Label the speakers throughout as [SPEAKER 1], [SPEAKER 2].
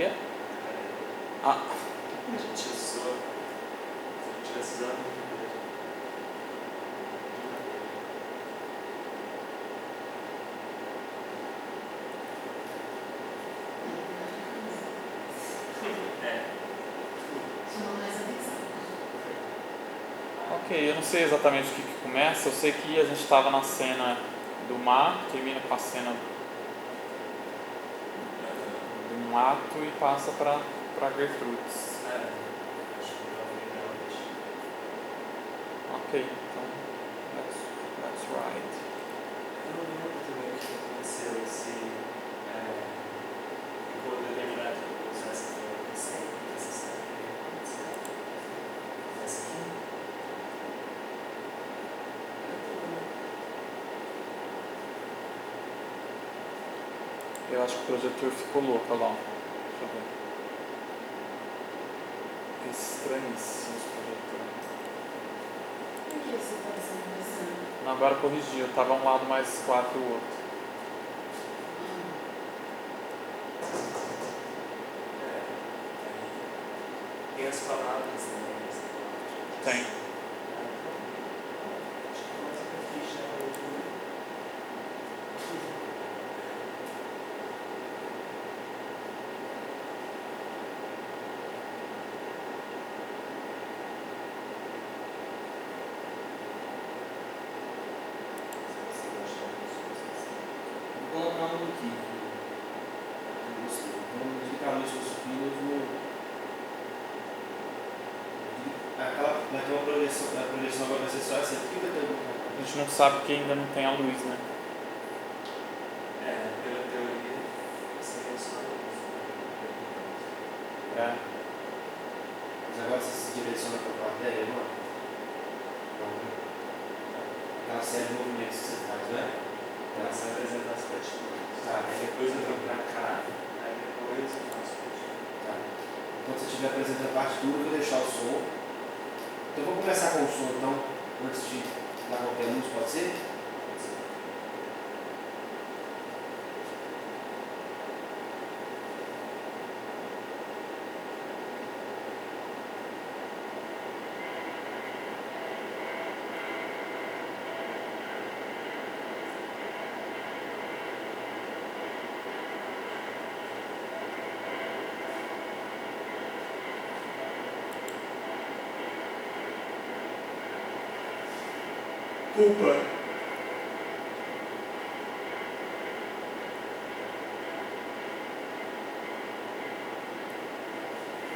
[SPEAKER 1] quê? Ah,
[SPEAKER 2] A gente usou, se a gente tivesse usado
[SPEAKER 1] ok, eu não sei exatamente o que começa, eu sei que a gente estava na cena do mar, termina com a cena de um ato e passa para Gertrudes.
[SPEAKER 2] acho que não foi realmente.
[SPEAKER 1] Ok, então, let's ride.
[SPEAKER 2] Eu não lembro também o que aconteceu, se ficou determinado que eu usasse essa aqui.
[SPEAKER 1] Eu acho que o projetor ficou louco, olha lá. Deixa eu ver. É estranhíssimo esse projetor.
[SPEAKER 3] Por que você está pensando?
[SPEAKER 1] Não, agora corrigiu, estava um lado mais claro que o outro.
[SPEAKER 2] Tem as palavras, né?
[SPEAKER 1] Tem.
[SPEAKER 2] Acho que mais uma ficha é o
[SPEAKER 4] Vou colocar um aqui. Eu gostei. Então, desligar a luz dos pinos vai ter uma projeção, a projeção agora vai ser só essa aqui, vai ter
[SPEAKER 1] A gente não sabe porque ainda não tem a luz, né?
[SPEAKER 2] pela teoria, seria só isso.
[SPEAKER 4] Mas agora você se direciona para a plateia, não é? Aquela série de movimentos que você faz, não é?
[SPEAKER 2] Começa a apresentar as partituras.
[SPEAKER 4] Tá.
[SPEAKER 2] Aí depois eu venho pra cá, aí depois eu faço a partitura.
[SPEAKER 4] Tá. Quando você estiver apresentando a partitura, eu vou deixar o som. Então vamos começar com o som, então, antes de dar qualquer luz, pode ser?
[SPEAKER 2] Culpa.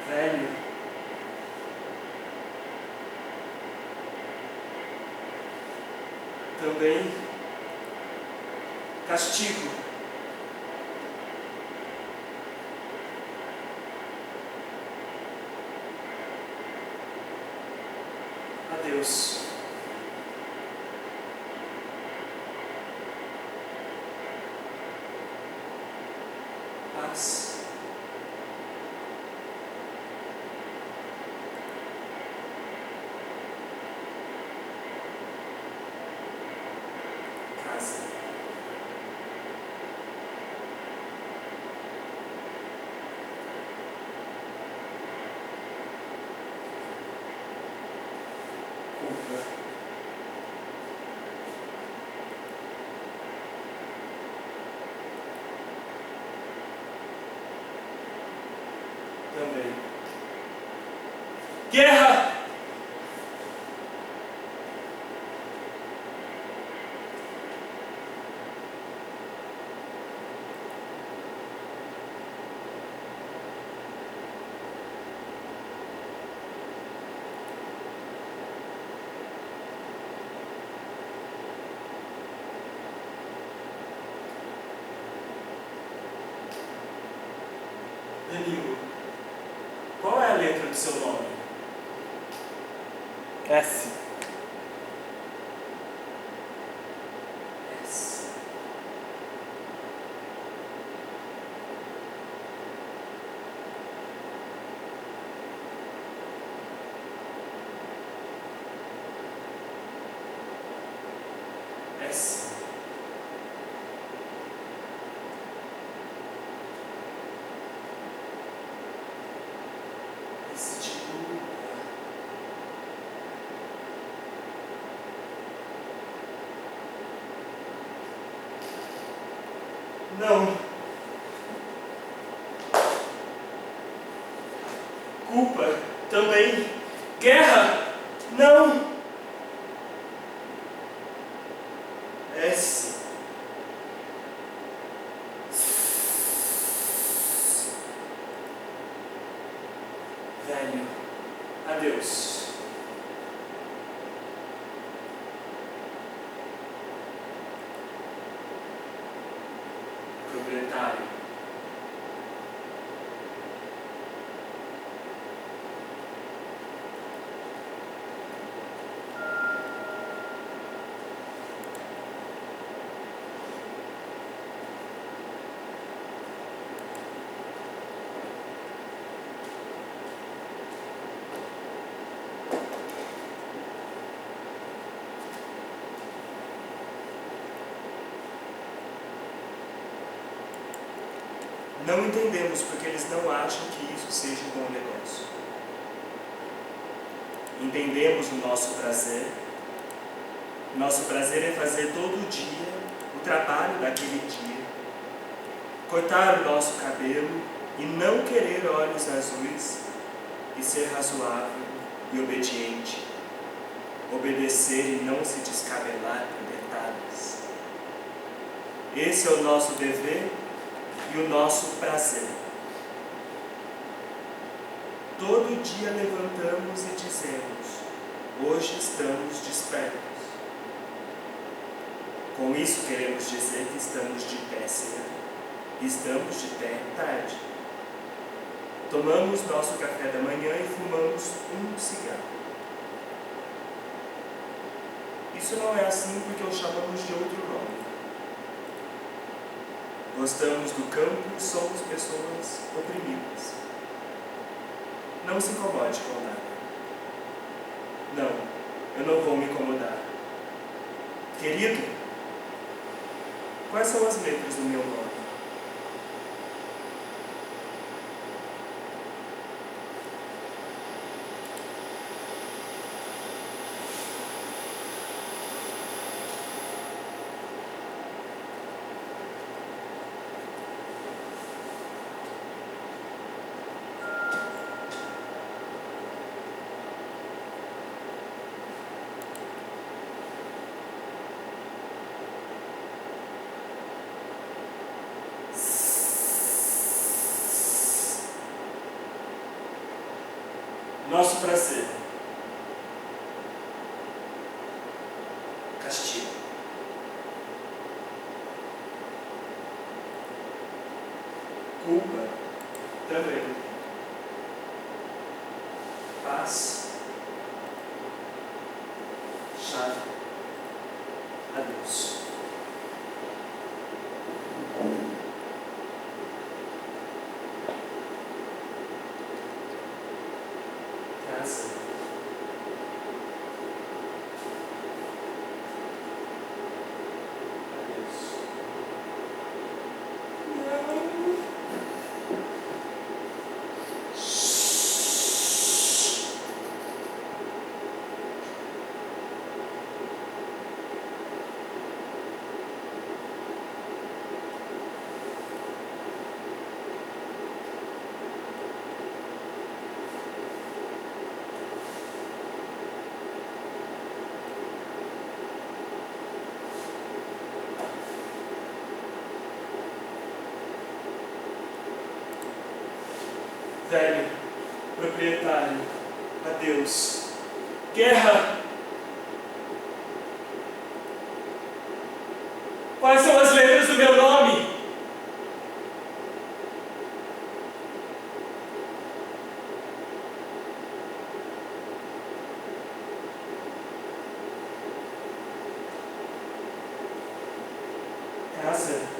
[SPEAKER 2] Velho. Também. Castigo. Adeus. Paz. Casa. Culpa. Também. Guerra! Danilo, qual é a letra do seu nome?
[SPEAKER 1] S.
[SPEAKER 2] S. S. Não. Culpa também. Guerra? Não. S. Velho, adeus. Proprietário. Não entendemos porque eles não acham que isso seja um bom negócio. Entendemos o nosso prazer. Nosso prazer é fazer todo dia o trabalho daquele dia. Cortar o nosso cabelo e não querer olhos azuis e ser razoável e obediente. Obedecer e não se descabelar por detalhes. Esse é o nosso dever e o nosso prazer. Todo dia levantamos e dizemos: hoje estamos despertos. Com isso queremos dizer que estamos de pé cedo e estamos de pé tarde. Tomamos nosso café da manhã e fumamos um cigarro. Isso não é assim porque o chamamos de outro nome. Gostamos do campo e somos pessoas oprimidas. Não se incomode com nada. Não, eu não vou me incomodar. Querido, quais são as letras do meu nome? Nosso prazer. Castigo. Culpa também. Paz. Chave. Adeus. Casa. Adeus. Velho, proprietário, adeus. Guerra! Quais são as letras do meu nome? Casa.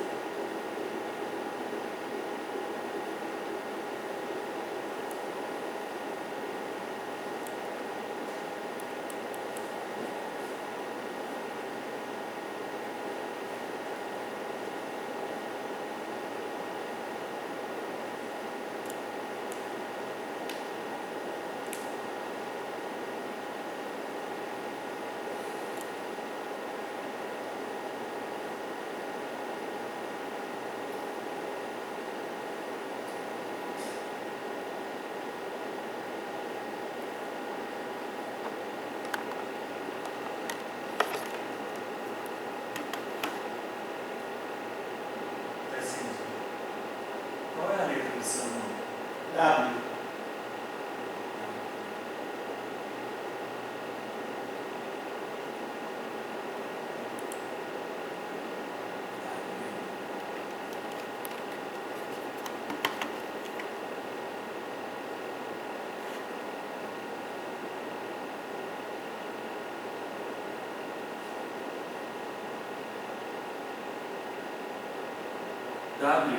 [SPEAKER 2] W.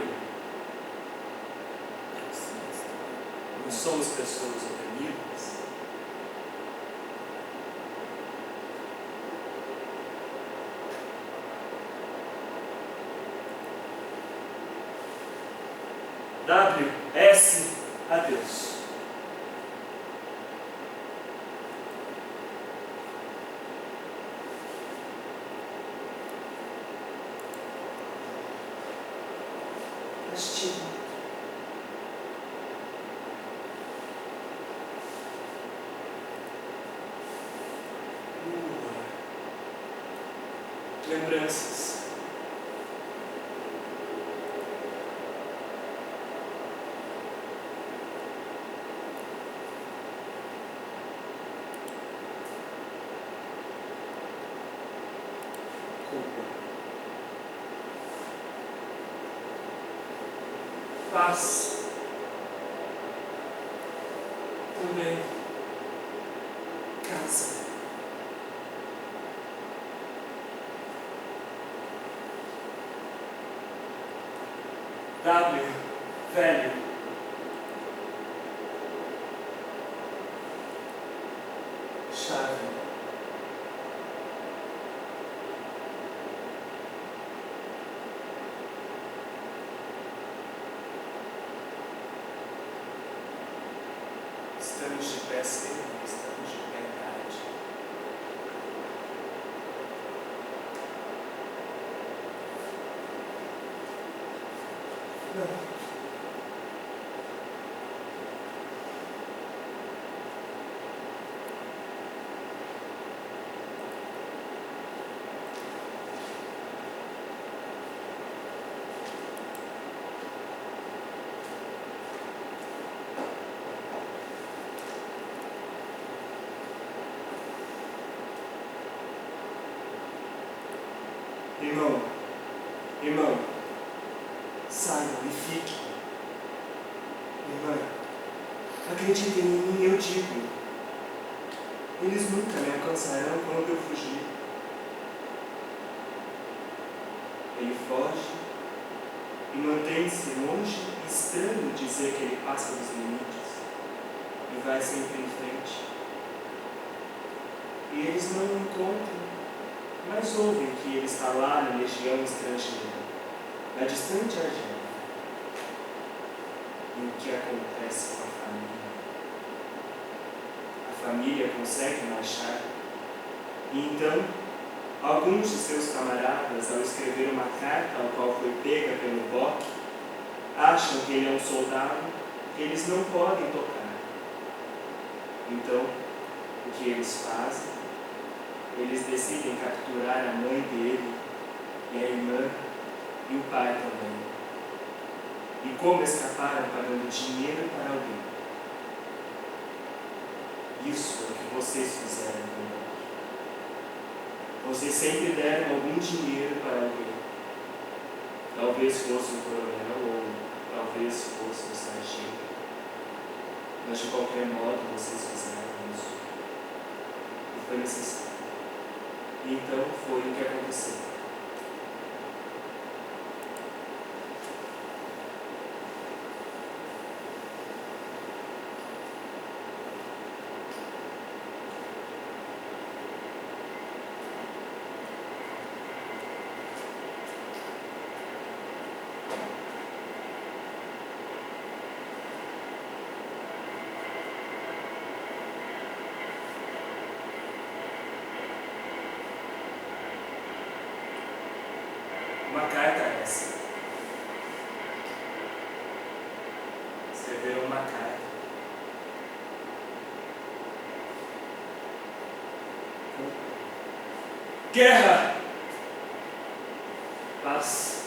[SPEAKER 2] Não somos pessoas oprimidas. W, S, adeus.
[SPEAKER 3] Castigo.
[SPEAKER 2] Lembranças. Culpa. Paz. Também. Casa. W, velho. Chave. Estamos de pé cedo, estamos de pé tarde. Não. Irmão, saiam e fiquem. Irmã, acreditem em mim, eu digo. Eles nunca me alcançarão quando eu fugir. Ele foge e mantém-se longe, estranho dizer que ele passa dos limites e vai sempre em frente. E eles não o encontram, mas ouvem que ele está lá na legião estrangeira, na distante Argélia. E o que acontece com a família? A família consegue marchar. E então, alguns de seus camaradas, ao escrever uma carta ao qual foi pega pelo boque, acham que ele é um soldado que eles não podem tocar. Então, o que eles fazem? Eles decidem capturar a mãe dele, e a irmã, e o pai também. E como escaparam pagando dinheiro para alguém? Isso é o que vocês fizeram comigo. Vocês sempre deram algum dinheiro para alguém. Talvez fosse um coronel ou talvez fosse um sargento. Mas de qualquer modo vocês fizeram isso. E foi necessário. E então foi o que aconteceu. Uma carta essa. Escreveram uma carta. Guerra! Paz.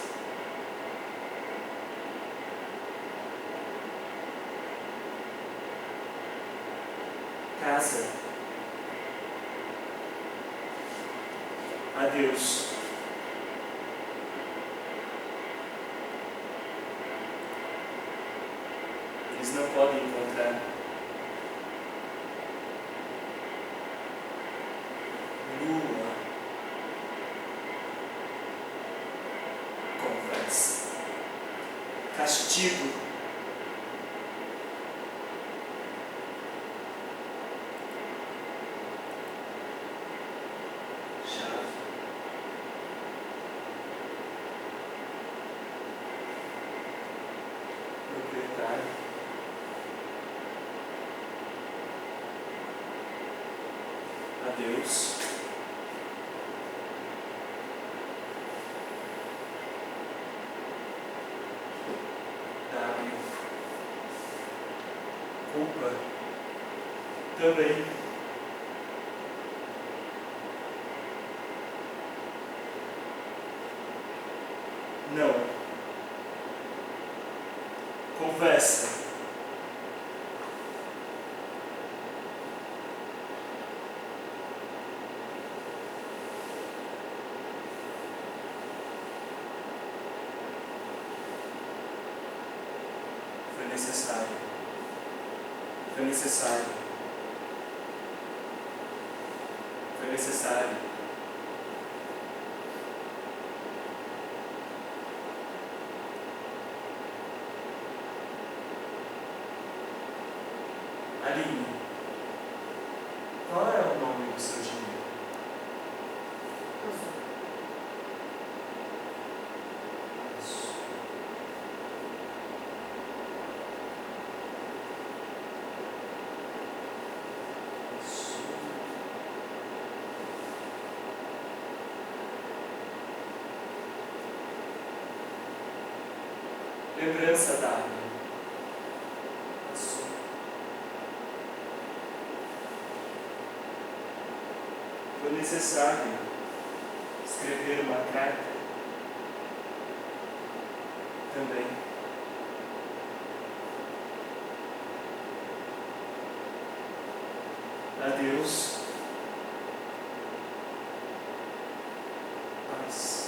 [SPEAKER 2] Casa. Adeus. Eles não podem encontrar. Lua. Conversa. vestido. Chave. Proprietário. Adeus. W. Culpa. Também. Não. Conversa. Foi necessário. Foi necessário. Foi necessário. Aline, qual é o nome do seu dinheiro? Isso. Isso. Lembrança dada. Isso. Foi necessário escrever uma carta também. Adeus. Paz.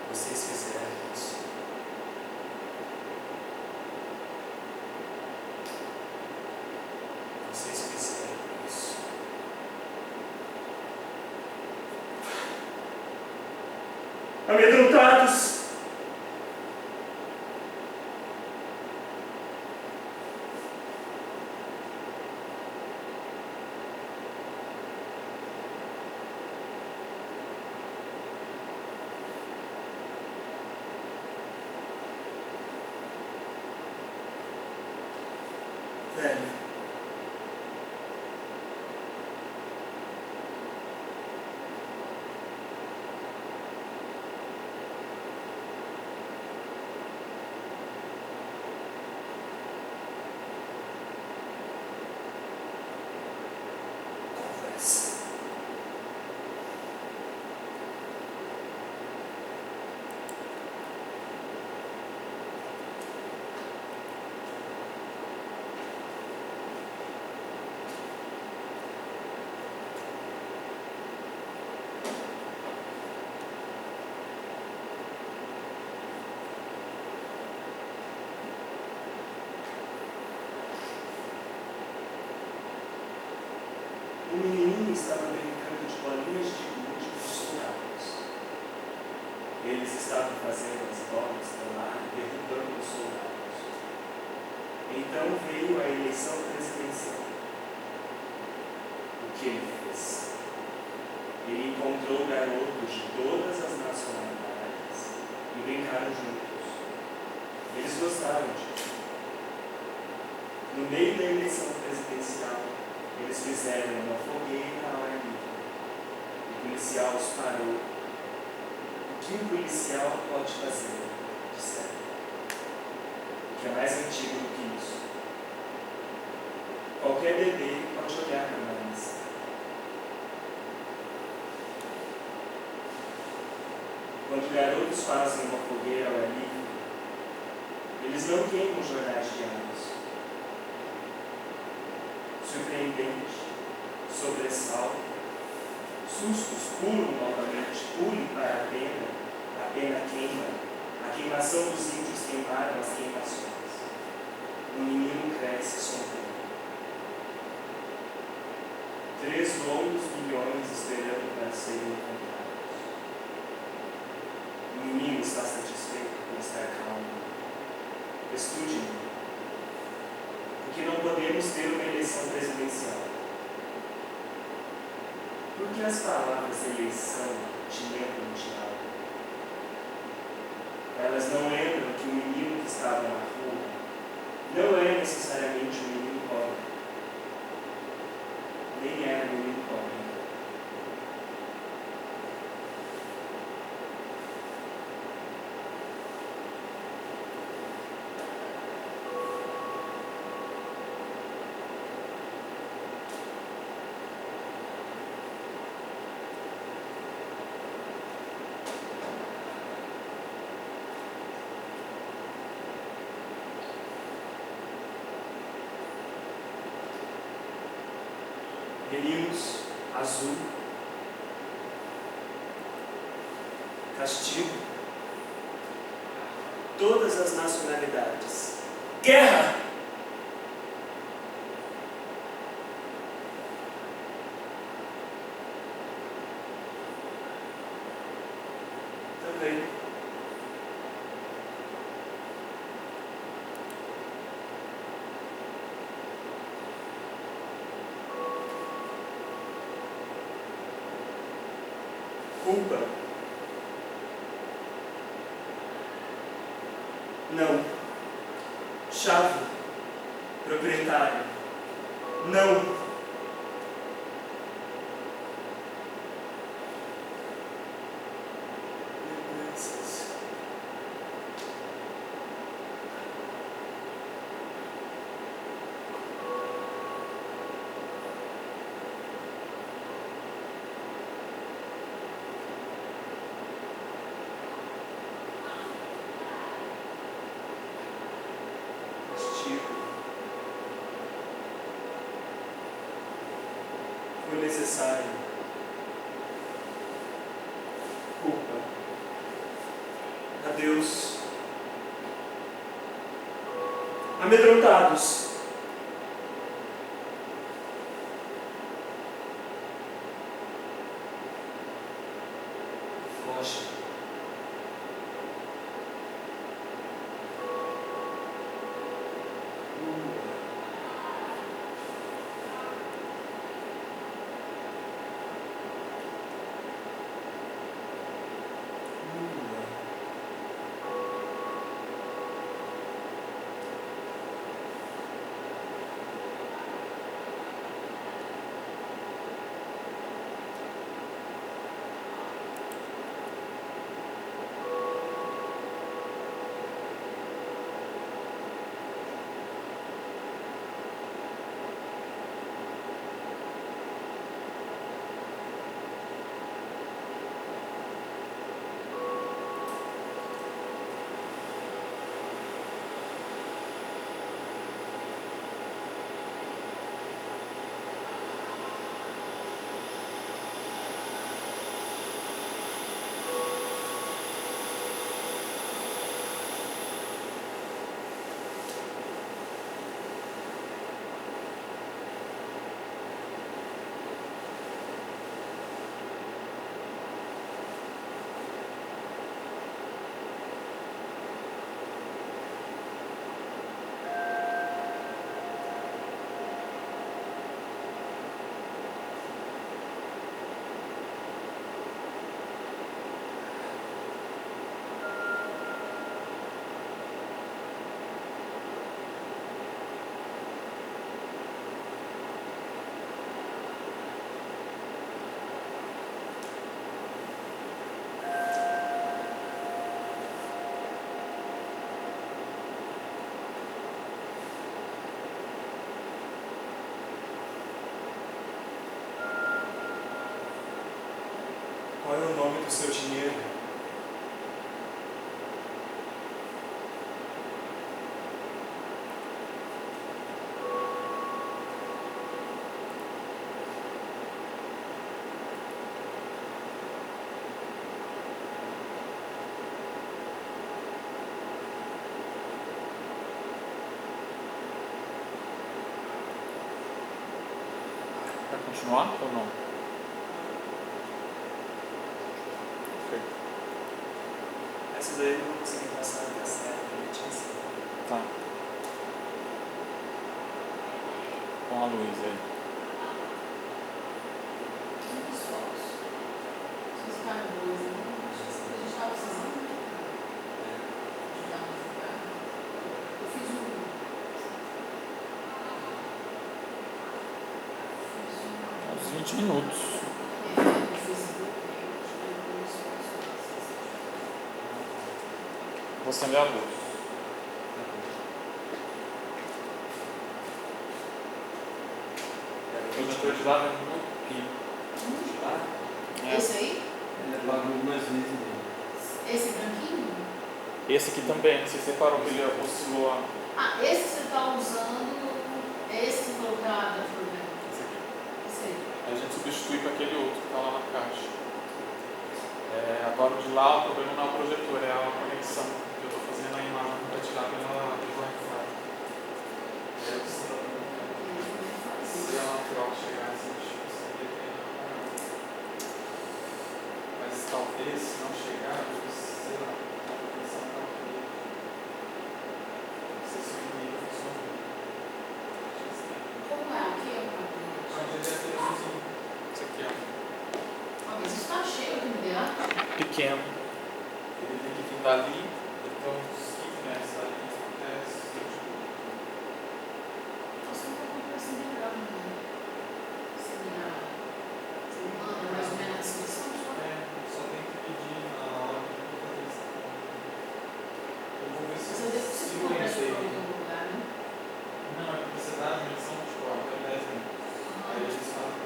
[SPEAKER 2] Vocês fizeram isso. Vocês fizeram isso. Amedrontados. Velho. Conversa. O menininho estava brincando de bolinhas de gude com os soldados. Eles estavam fazendo as bolas rolar e derrubando os soldados. Então veio a eleição presidencial. O que ele fez? Ele encontrou garotos de todas as nacionalidades e brincaram juntos. Eles gostaram disso. No meio da eleição presidencial, eles fizeram uma fogueira ao ar livre. O policial os parou. O que um policial pode fazer? Disseram. O que é mais antigo do que isso? Qualquer bebê pode olhar para uma lista. Quando garotos fazem uma fogueira ao ar livre, eles não queimam jornais diários. Surpreendente, sobressalto, sustos, pulam novamente, pule para a pena queima, A queimação dos índios queimaram as queimações. O menino cresce sombrio. 3 longos milhões esperando para serem encontrados. O menino está satisfeito por estar calmo. Estude-me, porque não podemos ter uma eleição presidencial. Por que as palavras eleição te lembram de algo? Elas não lembram que o menino que estava na rua não é necessariamente um menino pobre. Nem era um menino pobre. Meninos, azul, castigo, todas as nacionalidades, guerra! Também. Culpa. Não. Chave. Proprietário. Não. Lembranças. Foi necessário. Culpa. Adeus. Amedrontados. Foge. Qual é o nome do seu dinheiro?
[SPEAKER 1] Continuar ou não? Ok.
[SPEAKER 2] Essa daí eu não consegui passar até a certa, ele tinha sido.
[SPEAKER 1] Tá. Com a luz aí.
[SPEAKER 3] Muitos focos. Vocês ficaram boas, né? Acho que a gente estava precisando, né? Ajudar a ficar. Eu fiz
[SPEAKER 1] Uns 20 minutos.
[SPEAKER 3] no Facebook, acho que depois focos.
[SPEAKER 1] Vou acender a luz. O projetor de lava é muito pico.
[SPEAKER 3] Esse aí?
[SPEAKER 4] Ele é bagulho mais vezes mesmo.
[SPEAKER 3] Esse branquinho?
[SPEAKER 1] Esse aqui também, você separou que ele oscilou a...
[SPEAKER 3] Ah, esse você está usando. Esse que falou da problema.
[SPEAKER 1] Esse aqui.
[SPEAKER 3] Esse aí.
[SPEAKER 1] Aí a gente substitui com aquele outro que está lá na caixa. Agora o de lá, o problema não é o projetor, é a conexão que eu estou fazendo a imagem para tirar pelo Wi-Fi. Se ela troca chegar assim, mas talvez se não chegar, sei lá, a conexão está ok. Não sei se o e-mail funciona.
[SPEAKER 3] Como é? O que é o cabelo?
[SPEAKER 1] Isso aqui é
[SPEAKER 3] Ah, mas isso está cheio de mulher.
[SPEAKER 1] pequeno. Ele tem que vir dali, então uns 15 metros dali até esse último.
[SPEAKER 3] Você não está conversando legal, né? Você manda mais ou menos a descrição só?
[SPEAKER 1] Só tem que pedir na hora que eu vou fazer isso. Eu vou ver se
[SPEAKER 3] Você
[SPEAKER 1] eu
[SPEAKER 3] conversa
[SPEAKER 1] conheço
[SPEAKER 3] para
[SPEAKER 1] ele.
[SPEAKER 3] algum lugar, né?
[SPEAKER 1] Não, é porque você dá a dimensão tipo até 10 minutos. Aí eles fazem.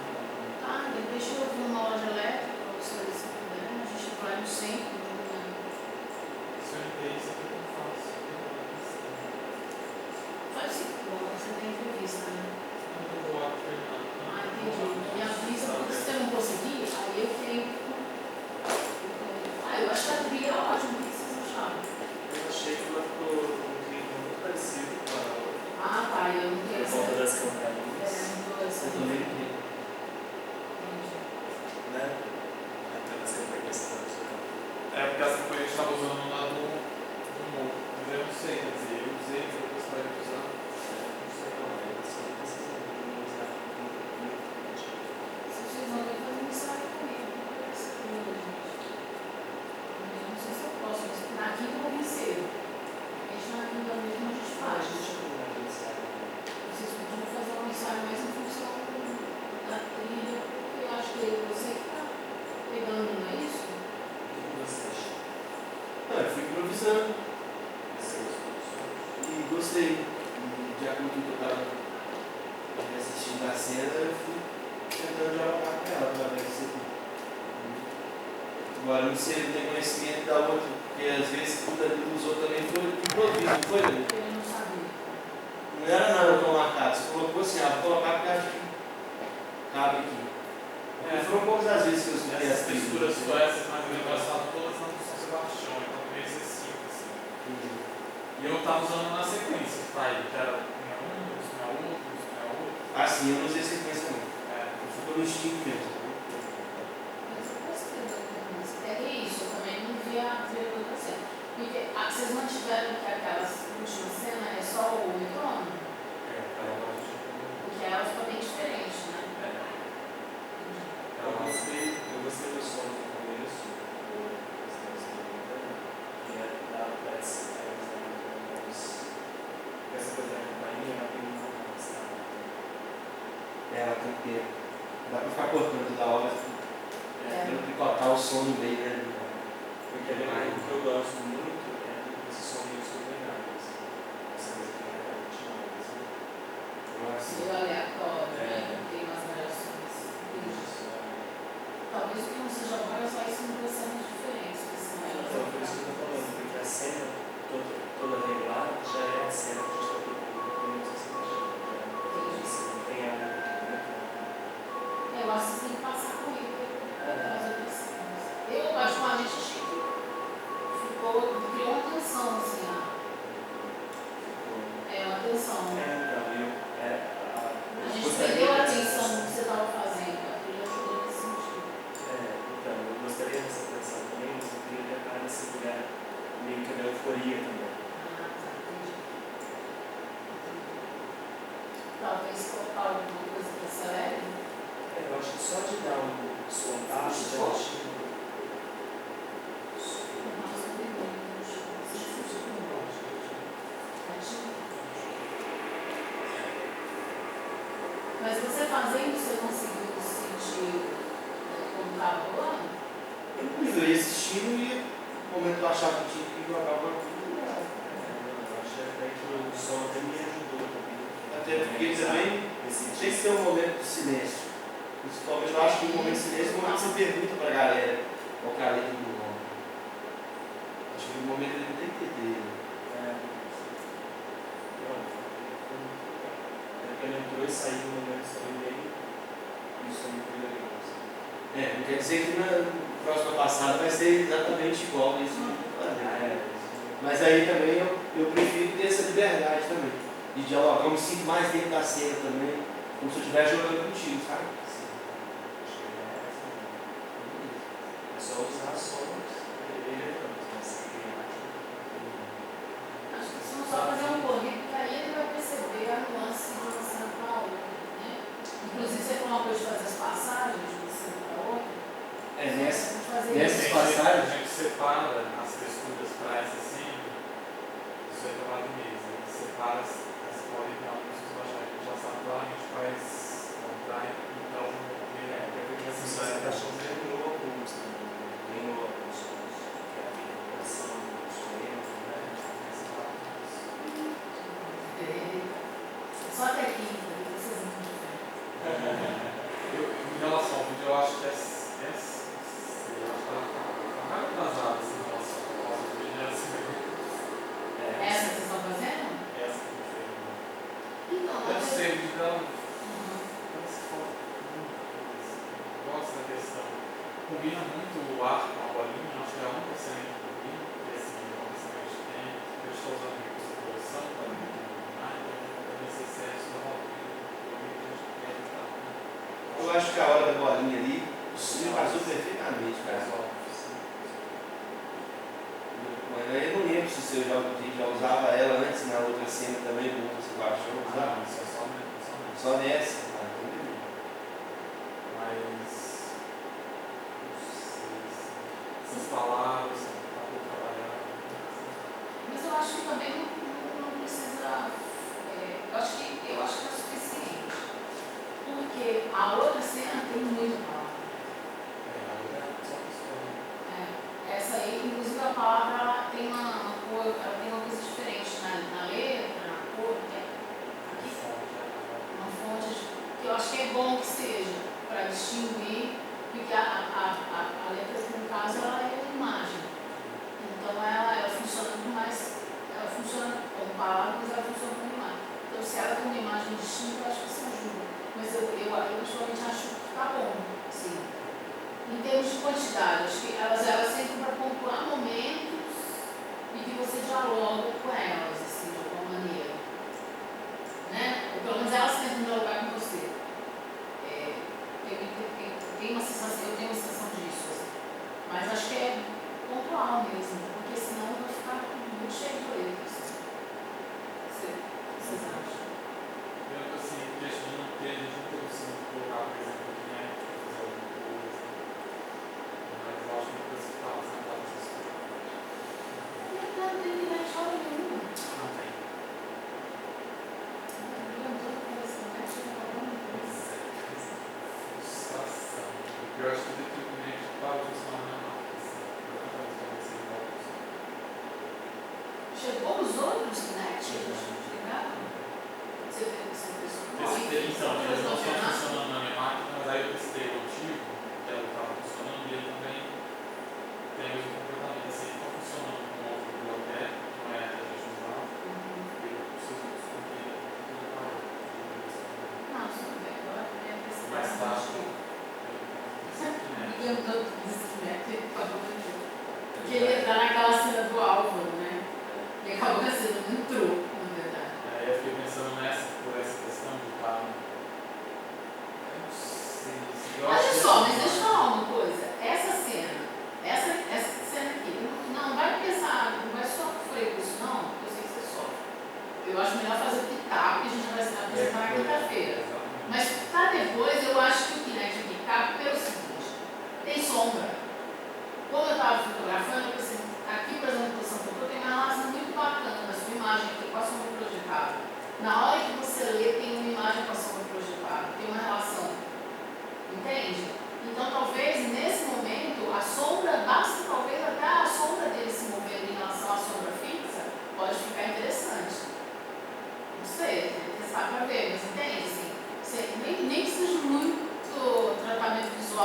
[SPEAKER 3] Ah, deixa eu ver uma loja elétrica, ou se puder, a gente vai no centro, né?
[SPEAKER 1] Se eu entender isso aqui, eu faço.
[SPEAKER 3] Faz assim, bom, você tem entrevista, né?
[SPEAKER 1] Eu vou lá treinar.
[SPEAKER 3] Ah, entendi. Me avisa, porque se você não conseguir, aí eu tento. Ah, eu acho que a trilha é ótima, o que vocês acharam?
[SPEAKER 2] Eu achei que ela ficou um clima muito parecido com a outra.
[SPEAKER 3] Ah, tá, eu não tenho
[SPEAKER 2] Por volta das
[SPEAKER 3] essa.
[SPEAKER 2] campainhas,
[SPEAKER 3] Não dou essa.
[SPEAKER 4] Eu também queria.
[SPEAKER 3] Entendi.
[SPEAKER 2] né? Até você foi questão do seu campo.
[SPEAKER 1] Porque essa foi a gente estava usando lá do morro. Mas eu não sei, quer dizer, eu usei, depois vai usar. Não sei qual é.
[SPEAKER 3] Se vocês não querem fazer um ensaio comigo, não vai ser comigo, gente. Eu não sei se eu posso, mas na quinta eu vou vir cedo. A gente na quinta mesmo a gente faz. Vocês podiam fazer um ensaio mais em função da trilha, porque eu acho que você que está pegando, não é isso?
[SPEAKER 4] Não, eu fui improvisando e gostei. E de acordo com o que eu estava assistindo a cena, eu fui tentando dialogar com ela para ver se. Agora não sei, não tenho conhecimento da outra, porque às vezes tudo ali dos outros também foi improviso, não foi? Né?
[SPEAKER 3] Eu não sabia.
[SPEAKER 4] Não era nada tão marcado, você colocou assim, vou colocar porque acho que cabe aqui. Foram poucas as vezes que eu escutei as
[SPEAKER 1] Essas texturas
[SPEAKER 4] trilhas.
[SPEAKER 1] só essas mais engraçadas, todas não são Sebastião, então meio excessivo assim. E eu estava usando na sequência, tá? Ele que era minha um, minha outro, minha outro.
[SPEAKER 4] Assim, eu não usei sequência não. Eu fui pelo instinto mesmo.
[SPEAKER 3] Mas eu gostei da música. É que isso, eu também não vi a trilha da cena. Porque vocês mantiveram que aquela última cena é só o metrônomo? Porque ela ficou bem diferente, né?
[SPEAKER 2] Eu gostei do som do começo, que é da peça, essa coisa da campainha, ela tem uma formação.
[SPEAKER 4] Ela tem que ter. Dá pra ficar cortando toda hora, tendo que picotar o som no meio, né?
[SPEAKER 2] Porque o que eu gosto muito é desses sonidos coordenados. Essa coisa que é demais.
[SPEAKER 4] Nossa.
[SPEAKER 3] Meio aleatório, né? Tem umas variações. Talvez o que não seja agora só isso impressões diferentes.
[SPEAKER 2] Então, por isso que eu estou falando, porque a cena toda regular já é a cena que a gente está procurando, pelo menos assim, você não tem algo
[SPEAKER 3] Eu acho que você tem que passar comigo para as outras cenas. Eu, particularmente, achei que criou uma tensão, assim, uma tensão. A gente perdeu a atenção do que você estava fazendo.
[SPEAKER 4] que o momento de silêncio é o momento que você pergunta pra galera qual que é a letra do nome. Acho que no momento ele não tem que ter.
[SPEAKER 2] Ele entrou e saiu no momento que eu meio. Isso aí foi legal.
[SPEAKER 4] Não quer dizer que na próxima passada vai ser exatamente igual isso. Mas aí também eu prefiro ter essa liberdade também. De dialogar, eu me sinto mais dentro da cena também, como se eu estivesse jogando contigo, sabe?
[SPEAKER 2] É só usar sons eletrônicos, mas
[SPEAKER 3] Acho que se não só fazer um corrido, porque aí ele vai perceber a nuance de uma cena para outra, né? Inclusive, você falou uma coisa de fazer as passagens de uma cena para outra.
[SPEAKER 4] Nessas passagens.
[SPEAKER 1] A gente separa as texturas para essa cena, isso é trabalho de mesa. A gente separa as podem ter alguns que a gente já sabe lá, a gente faz então
[SPEAKER 2] Isso aí está fazendo alguns também. Tem alguns sons que é a vibração dos sons, né?
[SPEAKER 3] Só até aqui, vocês não diferentes.
[SPEAKER 1] Em relação ao vídeo, eu acho que essa está mais atrasada em relação ao vídeo.
[SPEAKER 3] Essa que vocês estão fazendo?
[SPEAKER 1] Essa que eu fiz.
[SPEAKER 3] Então,
[SPEAKER 1] Deve ser, então. Gosto da questão. Combina muito o ar com a bolinha, acho que é a única cena que combina, porque assim, é uma questão que a gente tem. Eu estou usando recurso de produção para mim, então esse excesso da bolinha, a gente quer estar.
[SPEAKER 4] Eu acho que a hora da bolinha ali, o Cine casou perfeitamente, cara. Mas aí eu não lembro se eu já usava ela antes na outra cena também, como você baixou, usava.
[SPEAKER 1] Isso é
[SPEAKER 4] Só nessa.
[SPEAKER 1] Mas essas palavras para poder trabalhar.
[SPEAKER 3] mas eu acho que também não precisa. Eu acho que é suficiente. Porque a outra cena tem muita palavra. Essa aí, inclusive, a palavra ela tem uma cor, ela tem uma coisa diferente na letra, na cor, né? Aqui, uma fonte que eu acho que é bom que seja, para distinguir, porque a letra, no caso, ela é uma imagem. Então, ela funciona muito mais, ela funciona como palavra, mas ela funciona como imagem. Então, se ela tem uma imagem distinta, eu acho que isso ajuda. Mas eu pessoalmente acho que está bom, sim. Em termos de quantidade, acho que elas servem para pontuar momentos e que você dialoga com elas, assim, de alguma maneira. Né? Ou pelo menos elas tentam dialogar com você. Eu tenho uma sensação disso, assim. Mas acho que é pontual mesmo, porque senão vai ficar muito cheio de letras. Vocês acham?
[SPEAKER 1] Eu, assim, deixo de não ter, de não ter conseguido colocar, por exemplo, aqui, né? Fazer alguma coisa. Mas eu acho que depois que fala, você não pode essas coisas.
[SPEAKER 3] Não tem internet hora nenhuma.
[SPEAKER 1] Não tem. Frustração. Porque eu acho que daqui o cliente para de funcionar na máquina.
[SPEAKER 3] Chegou os outros, né? Chegaram? Você fez
[SPEAKER 1] Então, eles não estão funcionando na minha máquina, mas aí eu testei o antigo, que ela estava funcionando, e ele também tem o mesmo comportamento. Assim, ele está funcionando com outra biblioteca, que não é a que a gente usava, e eu preciso descobrir tudo para outra.
[SPEAKER 3] Não, tudo bem, agora é esse
[SPEAKER 1] Mais tarde,
[SPEAKER 3] E eu tô porque ele ia entrar naquela cena do Álvaro, né? E acabou que a cena não entrou, na verdade.
[SPEAKER 1] aí eu fiquei pensando por essa questão de estar. Eu não sei.
[SPEAKER 3] Olha só, mas deixa eu falar uma coisa. Essa cena aqui, não vai pensar, não vai sofrer com isso, não, porque eu sei que você sofre. Eu acho melhor fazer picar, porque a gente vai se apresentar na quinta-feira. Mas para depois, eu acho que o Kinect picar, pelo seguinte: tem sombra. Como eu estava fotografando, eu pensei, aqui, por exemplo, a posição que eu tenho uma relação muito bacana na sua imagem aqui com a sombra projetada. Na hora que você lê, tem uma imagem com a sombra projetada, tem uma relação. Entende? Então, talvez, nesse momento, a sombra, basta talvez até a sombra dele se movendo em relação à sombra fixa, pode ficar interessante. Não sei, tem que testar para ver, mas entende? Assim, nem que seja muito tratamento visual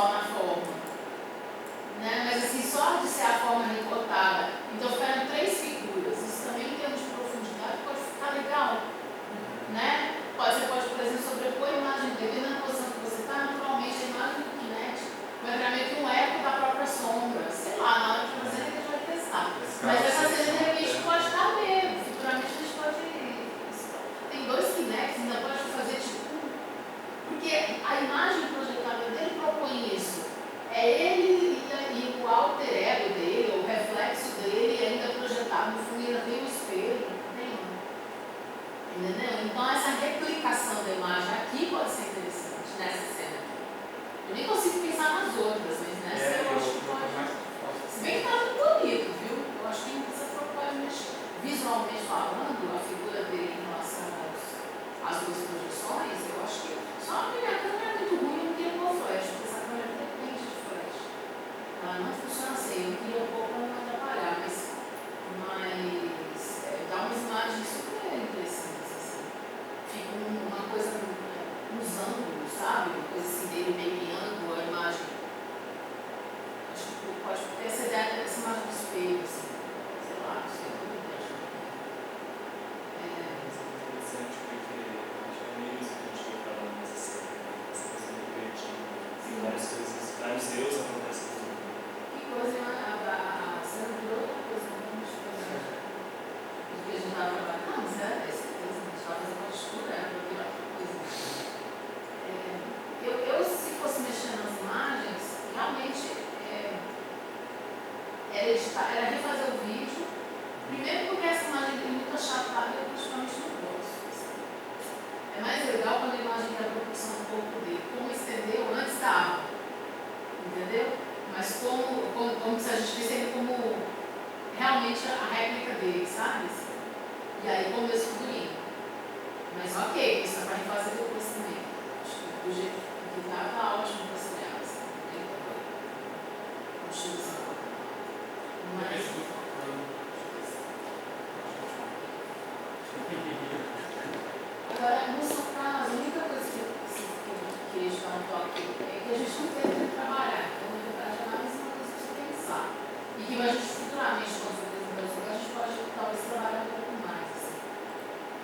[SPEAKER 3] Eu nem consigo pensar nas outras, mas nessa eu acho que pode. Se bem que tá muito bonito, viu? Eu acho que essa pode mexer. Visualmente falando, a figura dele em relação às duas projeções, eu acho que só a minha câmera é muito ruim, eu não queria pôr flash, porque essa câmera depende de flash. Ela não funciona assim, eu queria um pouco para não atrapalhar, mas dá umas imagens super interessantes, assim. Fica uma coisa nos ângulos, sabe? Uma coisa assim dele mapeando a imagem. Acho que pode ter essa ideia dessa imagem do espelho, assim. Sei lá, não sei.
[SPEAKER 2] Interessante porque acho que é meio isso que a gente foi falando nessa série, essa coisa meio criativa. Tem várias coisas, vários deus acontecem no mundo.
[SPEAKER 3] Que coisa, a cena virou outra coisa, muito diferente. Do que a gente estava trabalhando. Não, mas é certeza, a gente estava fazendo uma textura, era para virar outra coisa. Eu, se fosse mexer nas imagens, realmente era refazer o vídeo. Primeiro porque essa imagem tem muito achatada e eu praticamente não gosto. É mais legal quando a imagem tem a proporção do corpo dele. Como estendeu antes da água. Entendeu? Mas como se a gente visse ele como realmente a réplica dele, sabe? E aí como esse figurino. Mas ok, isso é para refazer depois também. Acho que do jeito que estava ótimo para ser real. Continua assim. Mas... Agora, no seu caso, a única coisa que eles dão um toque é que a gente não tem que trabalhar. Então, na verdade, é mais uma coisa para você pensar. E que a gente futuramente, quando for desenvolver, a gente pode talvez trabalhar um pouco mais. Assim.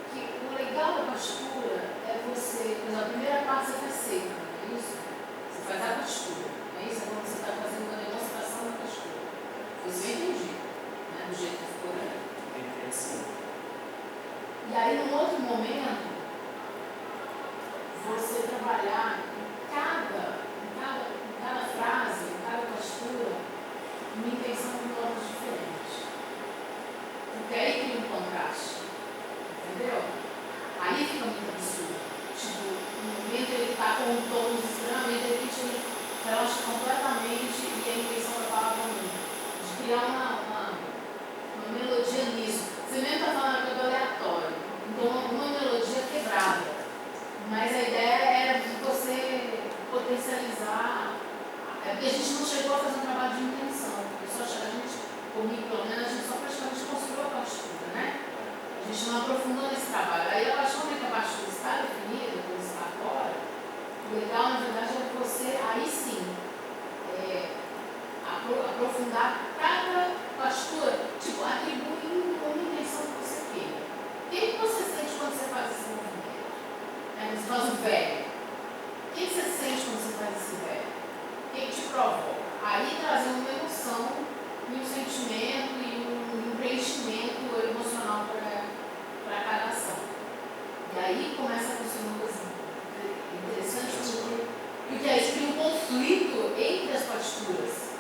[SPEAKER 3] Que o legal da partitura é você, por exemplo, a primeira parte você faz seca, não é isso? Você faz a partitura. Não é isso? É quando você está fazendo uma demonstração da partitura. Você entendi, né? Do jeito que ficou, né? E aí, num outro momento, você trabalhar em cada frase, em cada postura, uma intenção de tonos diferentes. Porque aí cria um contraste. Entendeu? Aí fica muito absurdo. Tipo, no momento ele está com tons extremamente, de repente ele relaxa completamente e a intenção da palavra muda. De criar uma melodia nisso. Você mesmo está falando algo aleatório. Então, uma melodia quebrada. Mas a ideia era de você potencializar. É porque a gente não chegou a fazer um trabalho de intenção. Comigo, pelo menos, a gente só praticamente construiu a partitura, né? A gente não aprofundou nesse trabalho. Aí eu acho que a partitura está definida, quando está fora, o legal, na verdade, é você, aí sim, aprofundar cada partitura, tipo, atribuindo uma intenção que você queira. O que você sente quando você faz esse movimento? Quando você faz o velho. O que você sente quando você faz esse velho? O que te provoca? Aí trazer uma emoção, e um sentimento e um preenchimento emocional para cada ação. E aí começa a funcionar uma coisa interessante, porque aí cria um conflito entre as partituras.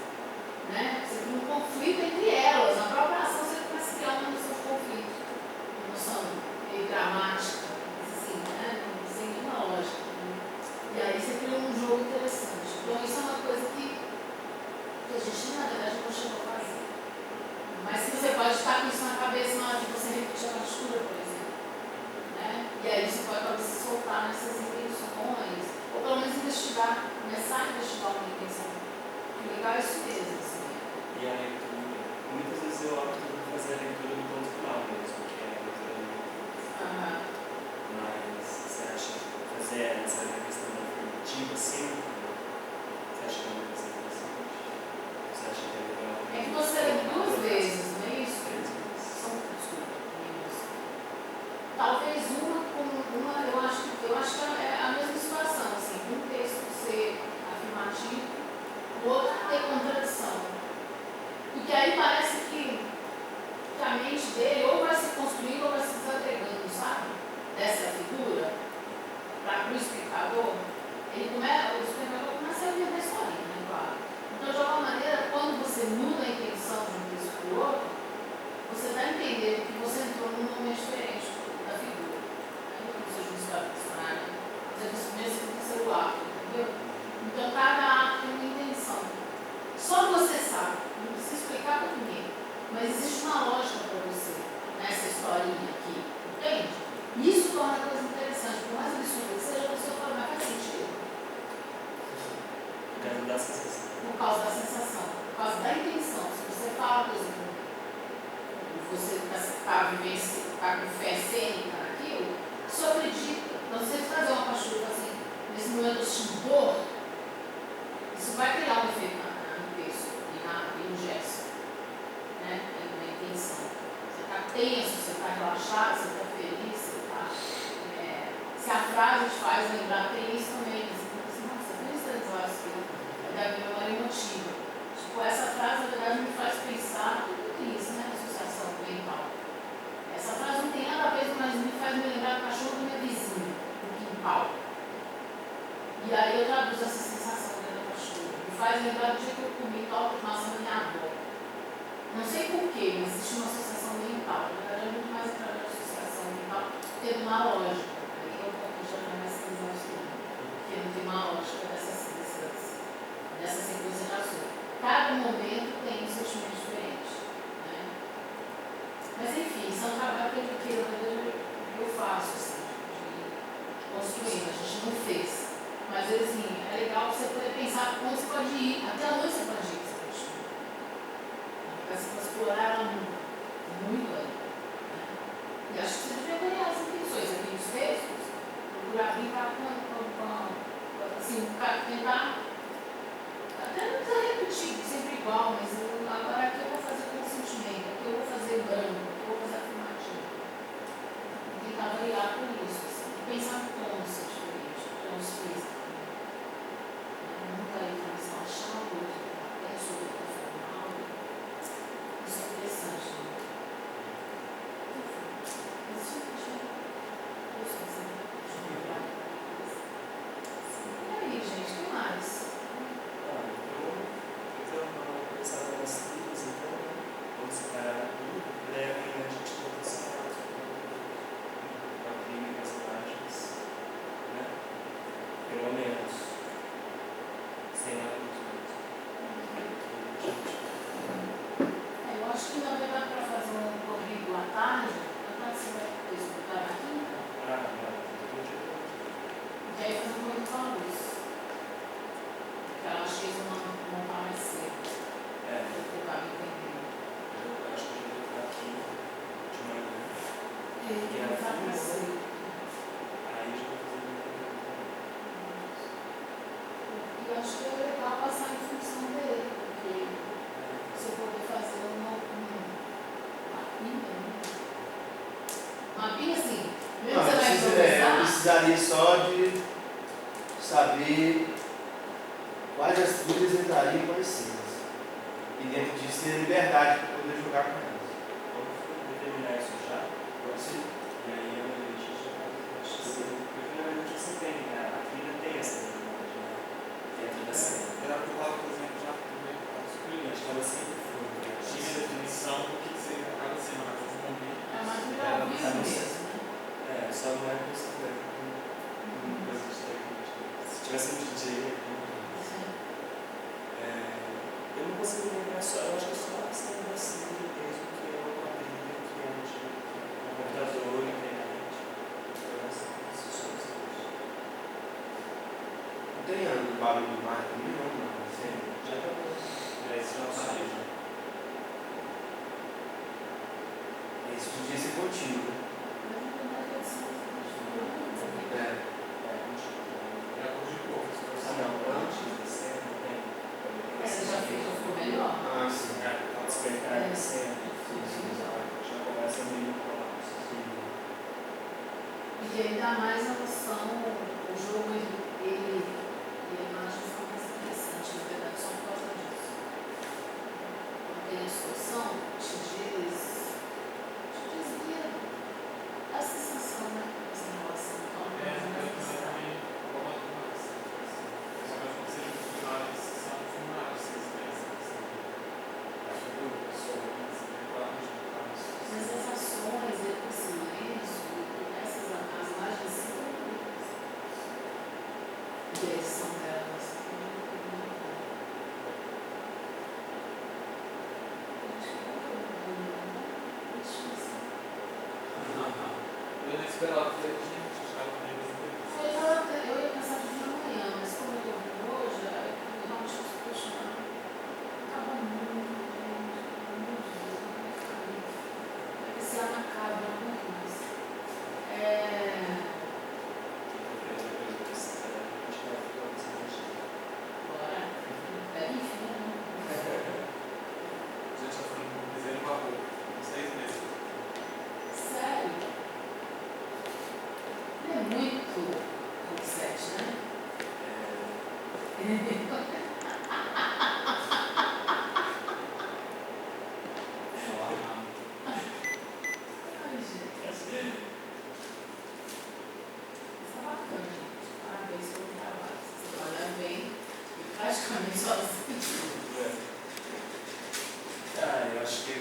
[SPEAKER 3] Né? Você cria um conflito entre elas. Na própria ação você começa a criar uma emoção de conflito. Uma emoção meio dramática, assim, né? Sem nenhuma lógica. Né? E aí você cria um jogo interessante. Então isso é uma coisa que a gente, na verdade, não chegou a fazer. Mas se você pode estar com isso na cabeça na hora de você repetir a partitura, por exemplo. Né? E aí você pode talvez se soltar nessas intenções, ou pelo menos investigar, começar a investigar uma intenção. O legal é isso mesmo. Assim.
[SPEAKER 2] E a leitura, muitas vezes eu opto por fazer a leitura no ponto final mesmo, que é a leitura do Mas você acha que fazer essa questão da afirmativa sempre, você acha que é uma coisa interessante? Você acha que é legal?
[SPEAKER 3] É que você lê duas vezes, não é isso? Talvez eu acho que é a mesma situação, assim, um texto ser afirmativo, o outro ter contradição. Porque aí parece que a mente dele ou vai se construindo ou vai se desagregando, sabe? Dessa figura, para o espectador, o espectador
[SPEAKER 2] da sensação.
[SPEAKER 3] Por causa da sensação, por causa da intenção. Se você fala, por exemplo, você está com fé cênica naquilo, você acredita. Então, se você fazer uma pastura assim, nesse momento eu sinto dor, isso vai criar um efeito no texto e no gesto, né? Na intenção. Você está tenso, você está relaxado, você está feliz, você está. Se a frase te faz lembrar, tem isso também. Você fica assim, nossa, feliz é da memória emotiva. Tipo, essa frase, na verdade, me faz pensar tudo isso, né? Associação mental. Essa frase não tem nada a ver, mas me faz me lembrar do cachorro do meu vizinho, do quintal. E aí eu traduzo essa sensação dentro do cachorro. Me faz lembrar do dia que eu comi tal maçã da minha avó. Não sei porquê, mas existe uma associação mental. Na verdade, é muito mais através da associação mental que de uma lógica. Aí eu já não é mais exaustivo, porque não tem uma lógica dessa sequência de ações. Cada momento tem um sentimento diferente. Né? Mas enfim, são trabalhos que eu faço, assim, de construindo, a gente não fez. Mas assim, é legal você poder pensar como você pode ir, até onde você pode ir. Você pode explorar ela muito aí. Né? E acho que você devia avaliar as intenções aqui nos textos, procurar brincar assim, tentar. Até não precisa repetir, sempre igual, mas agora aqui eu vou fazer com sentimento, aqui eu vou fazer branco, aqui eu vou fazer afirmativo. Tentar variar por isso, assim, e pensar em tons diferentes, tons físicos. Nunca ir para mais relaxado, até sobre o formal. Isso é interessante, né? Mas isso eu esqueci. E aí, gente, o que mais? Eu acho que na verdade para fazer um currículo à tarde você vai escutar na quinta. E aí fazer um currículo com a luz. Porque eu acho que eles vão montar mais cedo. Eu estava entendendo.
[SPEAKER 2] Acho que eu vou ficar aqui de manhã.
[SPEAKER 3] E vai ficar mais cedo.
[SPEAKER 2] Aí já vou fazer
[SPEAKER 3] E eu acho que é legal passar em função dele, porque se eu poder fazer uma mapinha assim, mesmo
[SPEAKER 4] Não,
[SPEAKER 3] que você vai
[SPEAKER 4] eu
[SPEAKER 3] improvisar.
[SPEAKER 4] precisaria só de saber quais as trilhas entrariam e quais cenas. E dentro disso ter liberdade para poder jogar com elas.
[SPEAKER 2] Vamos determinar isso já?
[SPEAKER 4] Pode ser?
[SPEAKER 2] E aí a gente já primeiramente você tem, né? A trilha tem essa liberdade, né? Dentro da cena.
[SPEAKER 1] Era o que eu estava fazendo já primeiro com os clientes, que ela sempre foi. Tinha a definição do que seria cada cena, mas os momentos.
[SPEAKER 3] É uma trilha ao vivo mesmo, né?
[SPEAKER 2] Só não é possível. Coisa de técnica. Se tivesse um DJ aqui. Eu não consigo lembrar só, eu acho que é só a cena da cena mesmo, que é uma trilha que é um computador, internet.
[SPEAKER 4] Não tem o barulho do mar também, não.
[SPEAKER 2] Já acabou.
[SPEAKER 1] Isso já saiu.
[SPEAKER 4] Esse podia ser contínuo, né?
[SPEAKER 1] É a cor de cor.
[SPEAKER 2] Antes da cena, tem.
[SPEAKER 3] Essa já ficou melhor.
[SPEAKER 4] Ah, sim.
[SPEAKER 2] Despertar a cena. Já começa meio colapso.
[SPEAKER 3] E ainda mais a noção, o jogo, ele e a imagem são mais interessantes, na verdade, só por causa disso. Quando tem a distorção, te desvia a sensação, né? Essa relação. Então,
[SPEAKER 1] É, eu também coloco mais. Principalmente quando você faz sessão de filmagem, vocês pensam assim. Acho que eu sou assim, claro, de
[SPEAKER 3] Mas as ações, o silêncio, essas as imagens são bonitas. E a edição delas é muito boa.
[SPEAKER 1] Eu nem esperava ter gente, já não tem mais
[SPEAKER 3] Eu ia pensar de vir amanhã, mas como eu estou vindo hoje, eu realmente Ai, gente. Isso é bacana, gente. Parabéns pelo trabalho. Vocês trabalham bem e praticamente sozinhos.
[SPEAKER 2] Eu acho que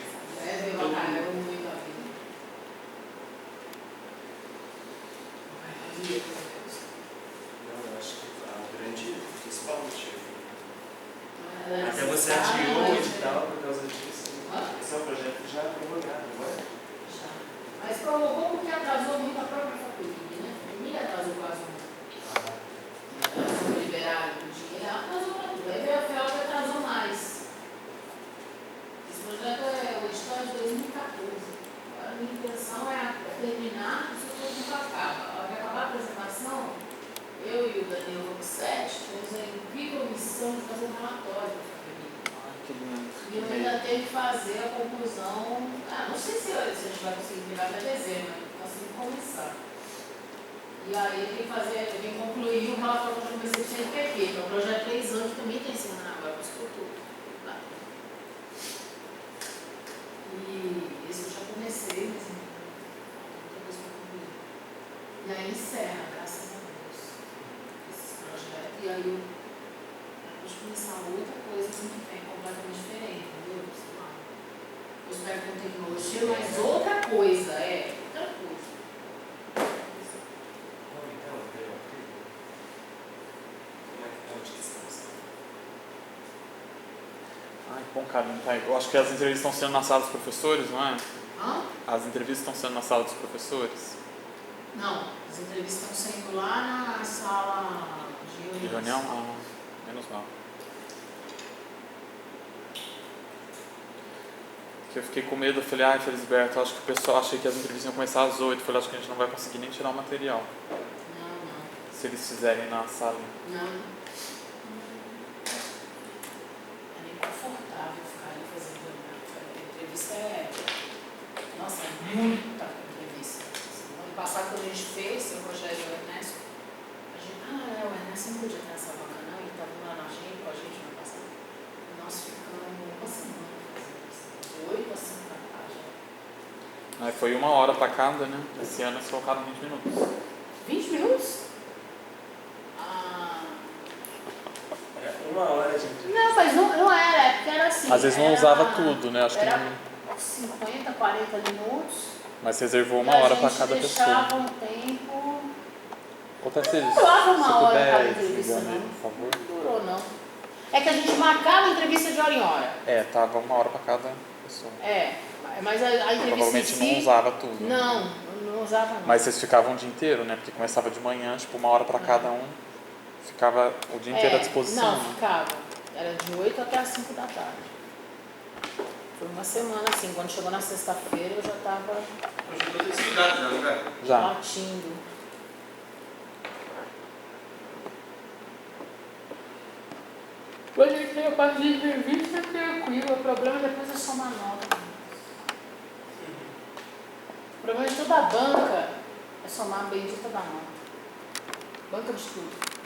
[SPEAKER 3] Deve batalhar muito a vida.
[SPEAKER 2] não, eu acho que a grande principal motivo.
[SPEAKER 3] Ela
[SPEAKER 2] Até você
[SPEAKER 3] sabe,
[SPEAKER 2] adiou o
[SPEAKER 3] mas-
[SPEAKER 2] edital por causa disso.
[SPEAKER 3] Hã?
[SPEAKER 2] Esse é um projeto já prorrogado, não é?
[SPEAKER 3] Já. Mas provocou porque atrasou muito a própria faculdade, né? Ninguém atrasou quase muito. Atrasou liberar o dinheiro, atrasou para tudo. Aí veio a FEAL que atrasou mais. Esse projeto o edital é de 2014. Agora a minha intenção é terminar, isso tudo nunca acaba. A hora que acabar a apresentação, eu e o Daniel Roxette temos a incrível missão de fazer um relatório para a família.
[SPEAKER 1] Que lindo.
[SPEAKER 3] E eu ainda tenho que fazer a conclusão. Não sei se a gente vai conseguir entregar até dezembro, mas consegui começar. E aí eu tenho que fazer, eu tenho que concluir o relatório que eu já comecei do CNPq, que é o projeto 3 anos, que também está ensinando agora para os futuros. E esse eu já comecei, mas não tem coisa para concluir. E aí encerra, graças a Deus, esse projeto. E aí eu vou começar outra coisa que me vem completamente diferente, entendeu? Sei lá. Eu espero com tecnologia, mas outra coisa, outra coisa.
[SPEAKER 2] Então, como é que está a discussão?
[SPEAKER 1] Ai, bom, cara, não tá. Eu acho que as entrevistas estão sendo na sala dos professores, não é?
[SPEAKER 3] Hã?
[SPEAKER 1] As entrevistas estão sendo na sala dos professores.
[SPEAKER 3] Não, as entrevistas estão sendo lá na sala de
[SPEAKER 1] De
[SPEAKER 3] reunião.
[SPEAKER 1] reunião? Menos mal. Porque eu fiquei com medo, eu falei, Felisberto, acho que o pessoal, achei que as entrevistas iam começar às 8, eu falei, acho que a gente não vai conseguir nem tirar o material,
[SPEAKER 3] Não.
[SPEAKER 1] se eles fizerem na sala.
[SPEAKER 3] Não. É nem confortável ficar ali fazendo reunião. A entrevista nossa, é muita entrevista. Ano passado, quando a gente fez o projeto do Ernesto, a gente, o Ernesto não podia ter essa vaga, não, ele estava lá na gente, com a gente no ano passado. Nós ficamos uma semana fazendo isso, de 8 a 5 da tarde.
[SPEAKER 1] Aí foi 1 hora para cada, né? Esse ano eles colocaram 20 minutos.
[SPEAKER 3] 20 minutos?
[SPEAKER 2] É 1 hora de entrevista.
[SPEAKER 3] Não, mas não era, é porque era assim.
[SPEAKER 1] Às vezes não usava tudo, né? Acho que
[SPEAKER 3] era
[SPEAKER 1] não...
[SPEAKER 3] 50, 40 minutos.
[SPEAKER 1] Mas reservou 1 hora para cada
[SPEAKER 3] A gente
[SPEAKER 1] pessoa.
[SPEAKER 3] deixava um tempo.
[SPEAKER 1] Outra vez.
[SPEAKER 3] Não durava 1 hora
[SPEAKER 1] puder,
[SPEAKER 3] cada entrevista,
[SPEAKER 1] desligando aí,
[SPEAKER 3] não.
[SPEAKER 1] por favor.
[SPEAKER 3] Não durou, não. É que a gente marcava a entrevista de hora em hora.
[SPEAKER 1] Tava 1 hora para cada pessoa.
[SPEAKER 3] Mas a entrevista em
[SPEAKER 1] Provavelmente
[SPEAKER 3] si,
[SPEAKER 1] não usava tudo.
[SPEAKER 3] Não usava não.
[SPEAKER 1] Mas vocês ficavam o dia inteiro, né? Porque começava de manhã, tipo 1 hora para cada um. Ficava o dia inteiro à disposição.
[SPEAKER 3] Não,
[SPEAKER 1] né?
[SPEAKER 3] ficava. Era de 8 até as 5 da tarde. Foi uma semana assim, quando chegou na sexta-feira eu já estava
[SPEAKER 4] Hoje eu vou ter estudado já, não é?
[SPEAKER 1] Já.
[SPEAKER 3] latindo. Quando a gente tem a parte de entrevista é tranquilo, o problema depois é somar nota. O problema de toda a banca é somar a bendita da nota. Banca de tudo.